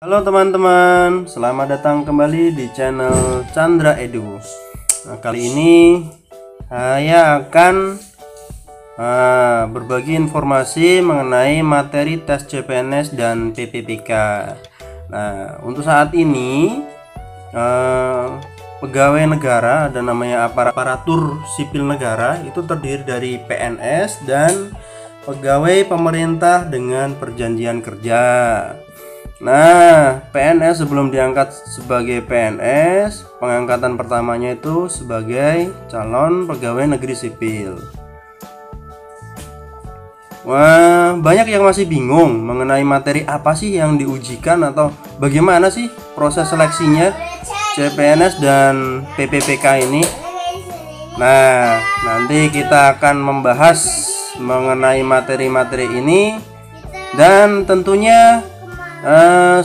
Halo teman-teman, selamat datang kembali di channel Chandra Edu. Nah, kali ini saya akan berbagi informasi mengenai materi tes CPNS dan PPPK. Nah, untuk saat ini pegawai negara, ada namanya aparatur sipil negara, itu terdiri dari PNS dan pegawai pemerintah dengan perjanjian kerja. Nah, PNS sebelum diangkat sebagai PNS, pengangkatan pertamanya itu sebagai calon pegawai negeri sipil. Wah, banyak yang masih bingung mengenai materi apa sih yang diujikan atau bagaimana sih proses seleksinya CPNS dan PPPK ini. Nah, nanti kita akan membahas mengenai materi-materi ini, dan tentunya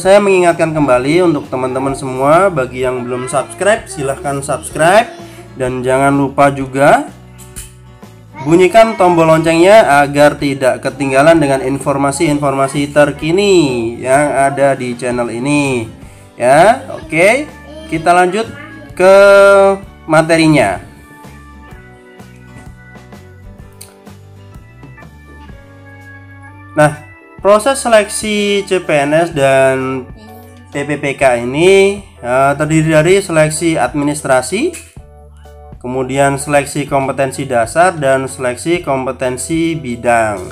saya mengingatkan kembali untuk teman-teman semua, bagi yang belum subscribe silahkan subscribe, dan jangan lupa juga bunyikan tombol loncengnya agar tidak ketinggalan dengan informasi-informasi terkini yang ada di channel ini ya. Oke, kita lanjut ke materinya. Nah, proses seleksi CPNS dan PPPK ini terdiri dari seleksi administrasi, kemudian seleksi kompetensi dasar, dan seleksi kompetensi bidang.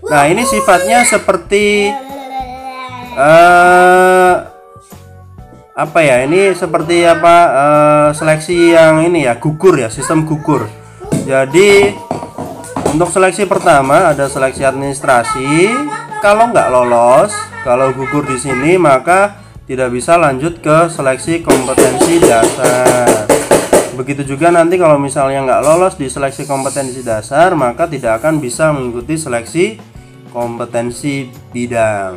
Nah, ini sifatnya seperti apa ya? Ini seperti apa? Seleksi yang ini ya, gugur ya, sistem gugur. Jadi untuk seleksi pertama ada seleksi administrasi. Kalau nggak lolos, kalau gugur di sini, maka tidak bisa lanjut ke seleksi kompetensi dasar. Begitu juga nanti kalau misalnya nggak lolos di seleksi kompetensi dasar, maka tidak akan bisa mengikuti seleksi kompetensi bidang.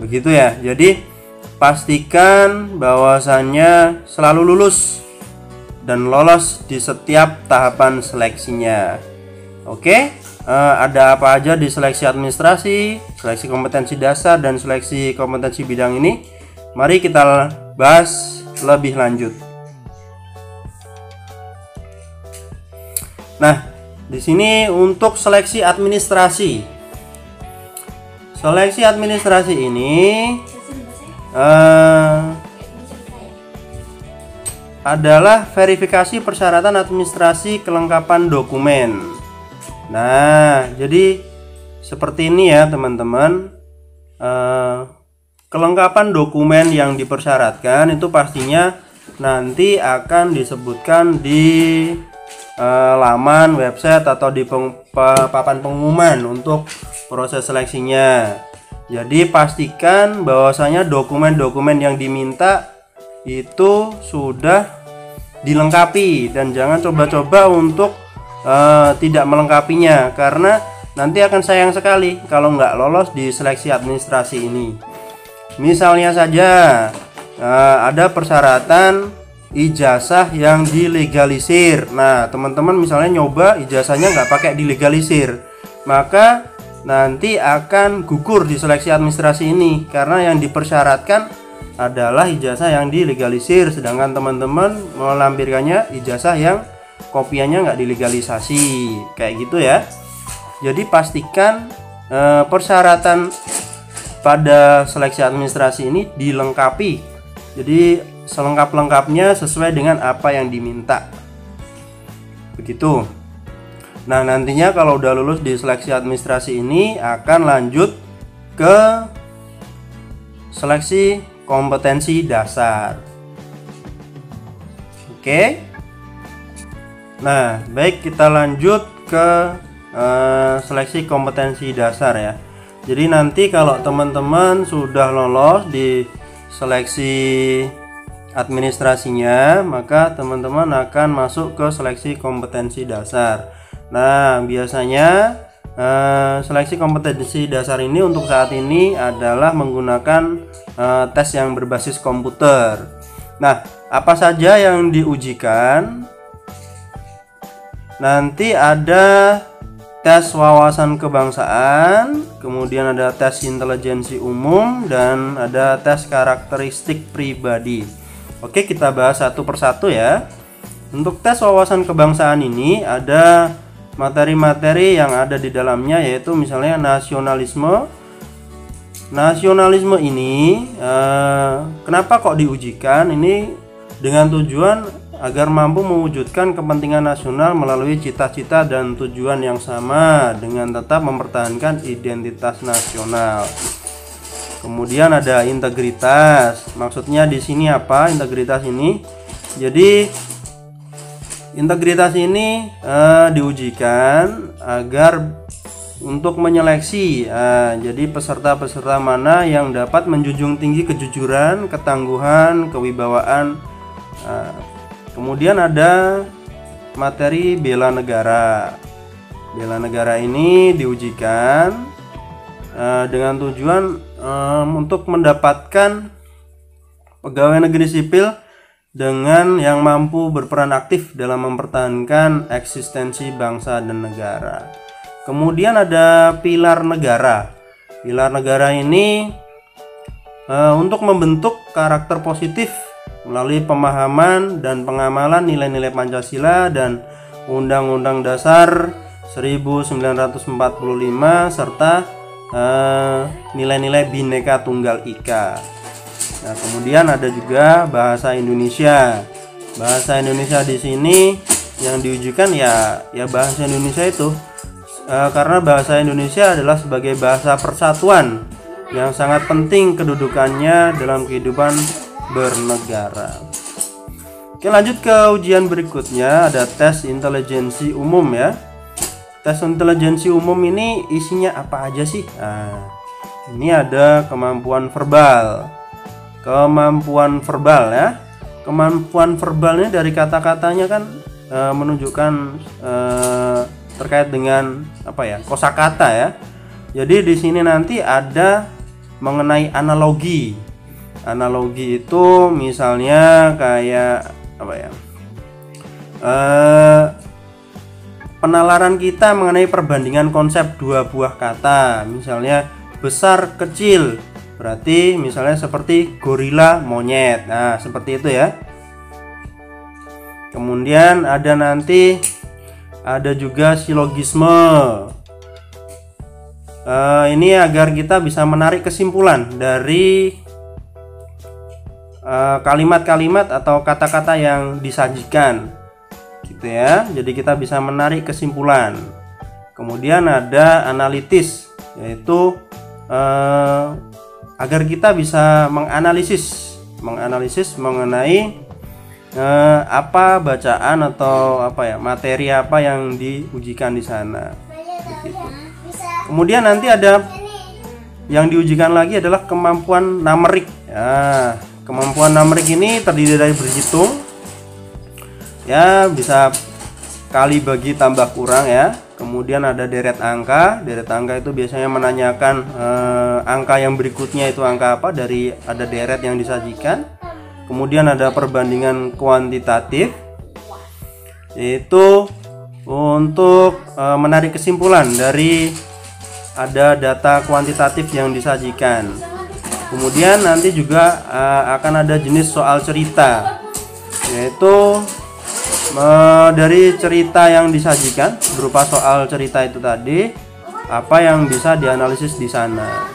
Begitu ya. Jadi pastikan bahwasannya selalu lulus dan lolos di setiap tahapan seleksinya. Oke. Ada apa aja di seleksi administrasi, seleksi kompetensi dasar, dan seleksi kompetensi bidang ini? Mari kita bahas lebih lanjut. Nah, di sini untuk seleksi administrasi. Seleksi administrasi ini adalah verifikasi persyaratan administrasi kelengkapan dokumen. Nah, jadi seperti ini ya teman-teman. Kelengkapan dokumen yang dipersyaratkan itu pastinya nanti akan disebutkan di laman website atau di papan pengumuman untuk proses seleksinya. Jadi pastikan bahwasanya dokumen-dokumen yang diminta itu sudah dilengkapi, dan jangan coba-coba untuk tidak melengkapinya, karena nanti akan sayang sekali kalau nggak lolos di seleksi administrasi ini. Misalnya saja ada persyaratan ijazah yang dilegalisir. Nah, teman-teman misalnya nyoba ijazahnya nggak pakai dilegalisir, maka nanti akan gugur di seleksi administrasi ini, karena yang dipersyaratkan adalah ijazah yang dilegalisir, sedangkan teman-teman melampirkannya ijazah yang kopiannya nggak dilegalisasi, kayak gitu ya. Jadi pastikan persyaratan pada seleksi administrasi ini dilengkapi, jadi selengkap-lengkapnya sesuai dengan apa yang diminta, begitu. Nah, nantinya kalau udah lulus di seleksi administrasi ini akan lanjut ke seleksi kompetensi dasar. Oke. Nah, baik, kita lanjut ke seleksi kompetensi dasar ya. Jadi nanti kalau teman-teman sudah lolos di seleksi administrasinya, maka teman-teman akan masuk ke seleksi kompetensi dasar. Nah, biasanya seleksi kompetensi dasar ini untuk saat ini adalah menggunakan tes yang berbasis komputer. Nah, apa saja yang diujikan? Nanti ada tes wawasan kebangsaan, kemudian ada tes intelijensi umum, dan ada tes karakteristik pribadi. Oke, kita bahas satu persatu ya. Untuk tes wawasan kebangsaan ini ada materi-materi yang ada di dalamnya, yaitu misalnya nasionalisme. Nasionalisme ini kenapa kok diujikan? Ini dengan tujuan agar mampu mewujudkan kepentingan nasional melalui cita-cita dan tujuan yang sama dengan tetap mempertahankan identitas nasional. Kemudian ada integritas. Maksudnya di sini apa integritas ini? Jadi integritas ini diujikan agar untuk menyeleksi jadi peserta-peserta mana yang dapat menjunjung tinggi kejujuran, ketangguhan, kewibawaan. Kemudian ada materi bela negara. Bela negara ini diujikan dengan tujuan untuk mendapatkan pegawai negeri sipil dengan yang mampu berperan aktif dalam mempertahankan eksistensi bangsa dan negara. Kemudian ada pilar negara. Pilar negara ini untuk membentuk karakter positif melalui pemahaman dan pengamalan nilai-nilai Pancasila dan Undang-Undang Dasar 1945 serta nilai-nilai Bhinneka Tunggal Ika. Nah, kemudian ada juga bahasa Indonesia. Bahasa Indonesia di sini yang diujikan ya bahasa Indonesia itu karena bahasa Indonesia adalah sebagai bahasa persatuan yang sangat penting kedudukannya dalam kehidupan bernegara. Oke, lanjut ke ujian berikutnya, ada tes intelijensi umum ya. Tes intelijensi umum ini isinya apa aja sih? Nah, ini ada kemampuan verbal. Kemampuan verbal ya. Kemampuan verbalnya dari kata-katanya kan menunjukkan terkait dengan apa ya? Kosakata ya. Jadi di sini nanti ada mengenai analogi. Analogi itu misalnya kayak apa ya? Penalaran kita mengenai perbandingan konsep dua buah kata. Misalnya besar kecil. Berarti misalnya seperti gorila monyet. Nah, seperti itu ya. Kemudian ada juga silogisme. Ini agar kita bisa menarik kesimpulan dari kalimat-kalimat atau kata-kata yang disajikan gitu ya. Jadi kita bisa menarik kesimpulan. Kemudian ada analitis, yaitu agar kita bisa menganalisis mengenai apa bacaan atau materi apa yang diujikan di sana begitu. Kemudian nanti ada yang diujikan lagi adalah kemampuan numerik ya. Kemampuan numerik ini terdiri dari berhitung ya, bisa kali bagi tambah kurang ya. Kemudian ada deret angka. Deret angka itu biasanya menanyakan angka yang berikutnya itu angka apa, dari ada deret yang disajikan. Kemudian ada perbandingan kuantitatif, yaitu untuk menarik kesimpulan dari ada data kuantitatif yang disajikan. Kemudian nanti juga akan ada jenis soal cerita, yaitu dari cerita yang disajikan berupa soal cerita itu tadi, apa yang bisa dianalisis di sana.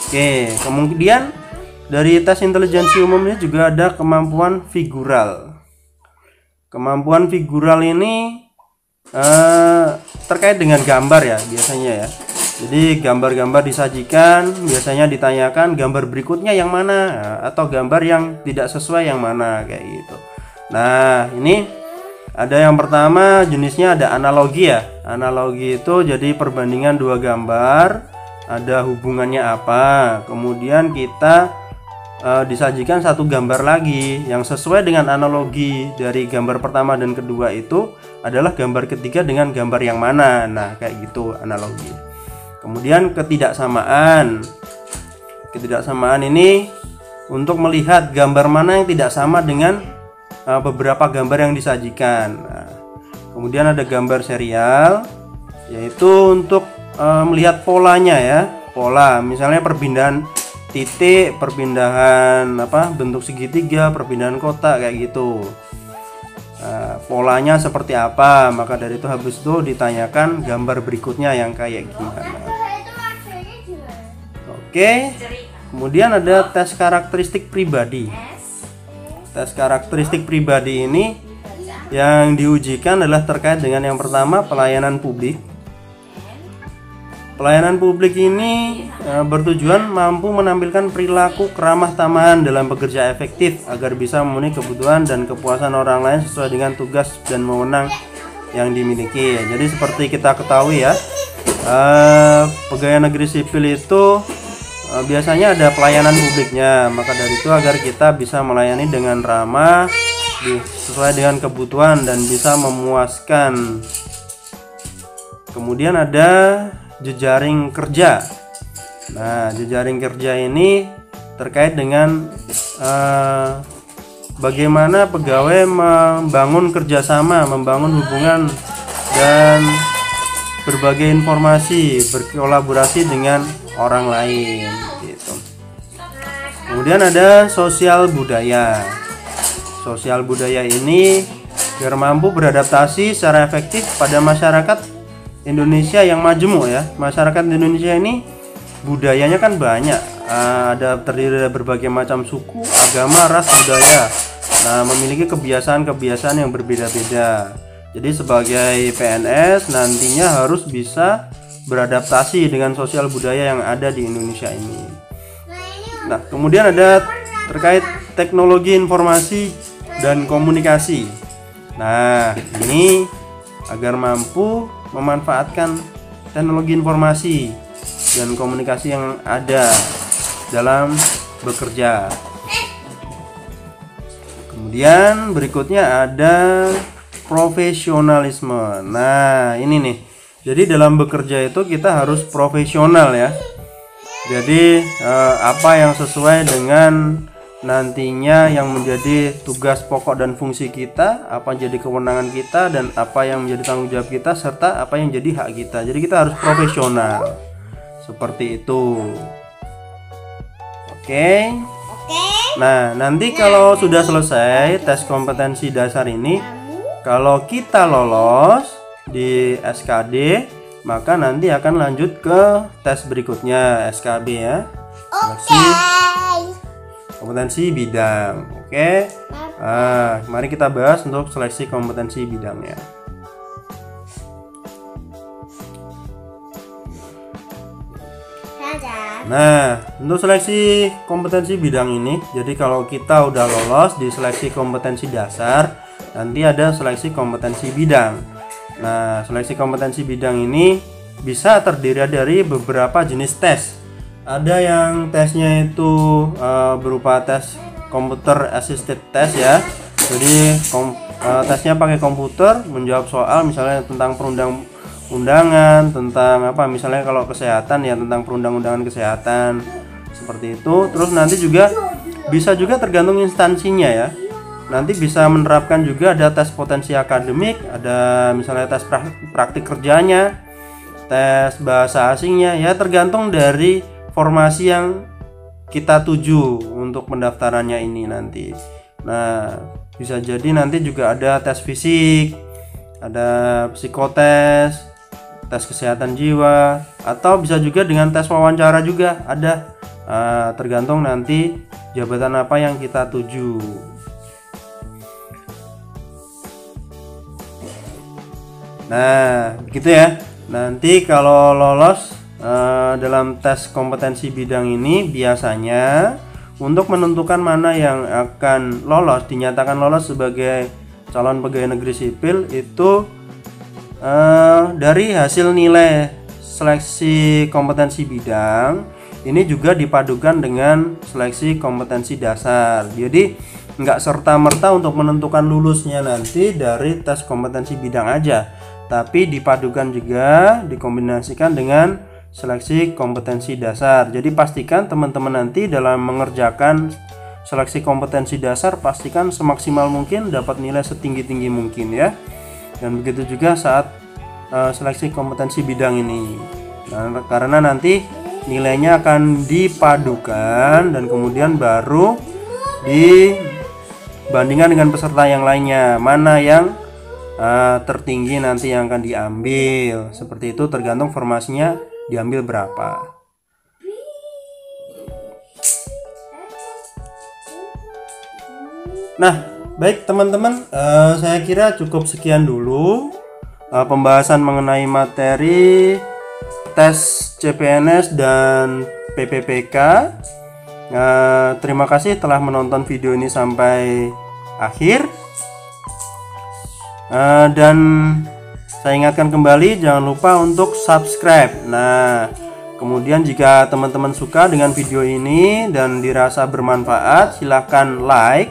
Oke, kemudian dari tes intelijensi umumnya juga ada kemampuan figural. Kemampuan figural ini terkait dengan gambar ya biasanya ya. Jadi gambar-gambar disajikan, biasanya ditanyakan gambar berikutnya yang mana, atau gambar yang tidak sesuai yang mana, kayak gitu. Nah, ini ada yang pertama, jenisnya ada analogi ya. Analogi itu jadi perbandingan dua gambar, ada hubungannya apa. Kemudian kita disajikan satu gambar lagi yang sesuai dengan analogi dari gambar pertama dan kedua itu adalah gambar ketiga dengan gambar yang mana. Nah, kayak gitu analogi. Kemudian ketidaksamaan. Ketidaksamaan ini untuk melihat gambar mana yang tidak sama dengan beberapa gambar yang disajikan. Nah, kemudian ada gambar serial, yaitu untuk melihat polanya ya, pola misalnya perpindahan titik, perpindahan bentuk segitiga, perpindahan kotak kayak gitu. Polanya seperti apa, maka dari itu habis itu ditanyakan gambar berikutnya yang kayak gimana. Oke, kemudian ada tes karakteristik pribadi. Tes karakteristik pribadi ini yang diujikan adalah terkait dengan yang pertama, pelayanan publik. Pelayanan publik ini bertujuan mampu menampilkan perilaku keramah tamahan dalam bekerja efektif agar bisa memenuhi kebutuhan dan kepuasan orang lain sesuai dengan tugas dan wewenang yang dimiliki. Jadi seperti kita ketahui ya, pegawai negeri sipil itu biasanya ada pelayanan publiknya, maka dari itu agar kita bisa melayani dengan ramah sesuai dengan kebutuhan dan bisa memuaskan. Kemudian ada jejaring kerja. Nah, jejaring kerja ini terkait dengan bagaimana pegawai membangun kerjasama, membangun hubungan dan berbagai informasi, berkolaborasi dengan orang lain gitu. Kemudian ada sosial budaya. Sosial budaya ini biar mampu beradaptasi secara efektif pada masyarakat Indonesia yang majemuk ya. Masyarakat Indonesia ini budayanya kan banyak, ada terdiri dari berbagai macam suku, agama, ras, budaya. Nah, memiliki kebiasaan-kebiasaan yang berbeda-beda. Jadi sebagai PNS nantinya harus bisa beradaptasi dengan sosial budaya yang ada di Indonesia ini. Nah, kemudian ada terkait teknologi informasi dan komunikasi. Nah, ini agar mampu memanfaatkan teknologi informasi dan komunikasi yang ada dalam bekerja. Kemudian berikutnya ada profesionalisme. Nah, ini nih. Jadi dalam bekerja itu kita harus profesional ya. Jadi apa yang sesuai dengan nantinya yang menjadi tugas pokok dan fungsi kita, apa jadi kewenangan kita, dan apa yang menjadi tanggung jawab kita, serta apa yang jadi hak kita. Jadi kita harus profesional seperti itu. Oke. Nah, nanti kalau sudah selesai tes kompetensi dasar ini, kalau kita lolos di SKD, maka nanti akan lanjut ke tes berikutnya, SKB ya. Kompetensi bidang. Oke. Mari kita bahas untuk seleksi kompetensi bidangnya. Nah, untuk seleksi kompetensi bidang ini, jadi kalau kita udah lolos di seleksi kompetensi dasar, nanti ada seleksi kompetensi bidang. Nah, seleksi kompetensi bidang ini bisa terdiri dari beberapa jenis tes. Ada yang tesnya itu berupa tes computer assisted test ya. Jadi tesnya pakai komputer, menjawab soal misalnya tentang perundang-undangan, tentang apa misalnya kalau kesehatan ya tentang perundang-undangan kesehatan seperti itu. Terus nanti juga bisa juga tergantung instansinya ya. Nanti bisa menerapkan juga ada tes potensi akademik, ada misalnya tes praktik kerjanya, tes bahasa asingnya ya, tergantung dari formasi yang kita tuju untuk pendaftarannya ini nanti. Nah, bisa jadi nanti juga ada tes fisik, ada psikotes, tes kesehatan jiwa, atau bisa juga dengan tes wawancara juga ada. Tergantung nanti jabatan apa yang kita tuju. Nah, begitu ya. Nanti kalau lolos dalam tes kompetensi bidang ini, biasanya untuk menentukan mana yang akan lolos, dinyatakan lolos sebagai calon pegawai negeri sipil itu dari hasil nilai seleksi kompetensi bidang ini juga dipadukan dengan seleksi kompetensi dasar. Jadi nggak serta-merta untuk menentukan lulusnya nanti dari tes kompetensi bidang aja, tapi dipadukan juga, dikombinasikan dengan seleksi kompetensi dasar. Jadi pastikan teman-teman nanti dalam mengerjakan seleksi kompetensi dasar, pastikan semaksimal mungkin dapat nilai setinggi-tinggi mungkin ya. Dan begitu juga saat seleksi kompetensi bidang ini. Nah, karena nanti nilainya akan dipadukan dan kemudian baru dibandingkan dengan peserta yang lainnya, mana yang tertinggi nanti yang akan diambil. Seperti itu, tergantung formasinya diambil berapa. Nah, baik teman-teman, saya kira cukup sekian dulu pembahasan mengenai materi tes CPNS dan PPPK. Terima kasih telah menonton video ini sampai akhir. Dan saya ingatkan kembali, jangan lupa untuk subscribe. Nah, kemudian jika teman-teman suka dengan video ini dan dirasa bermanfaat, silahkan like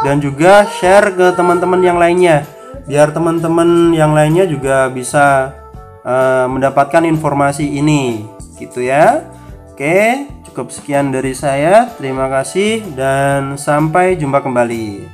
dan juga share ke teman-teman yang lainnya, biar teman-teman yang lainnya juga bisa mendapatkan informasi ini, gitu ya. Oke, cukup sekian dari saya. Terima kasih dan sampai jumpa kembali.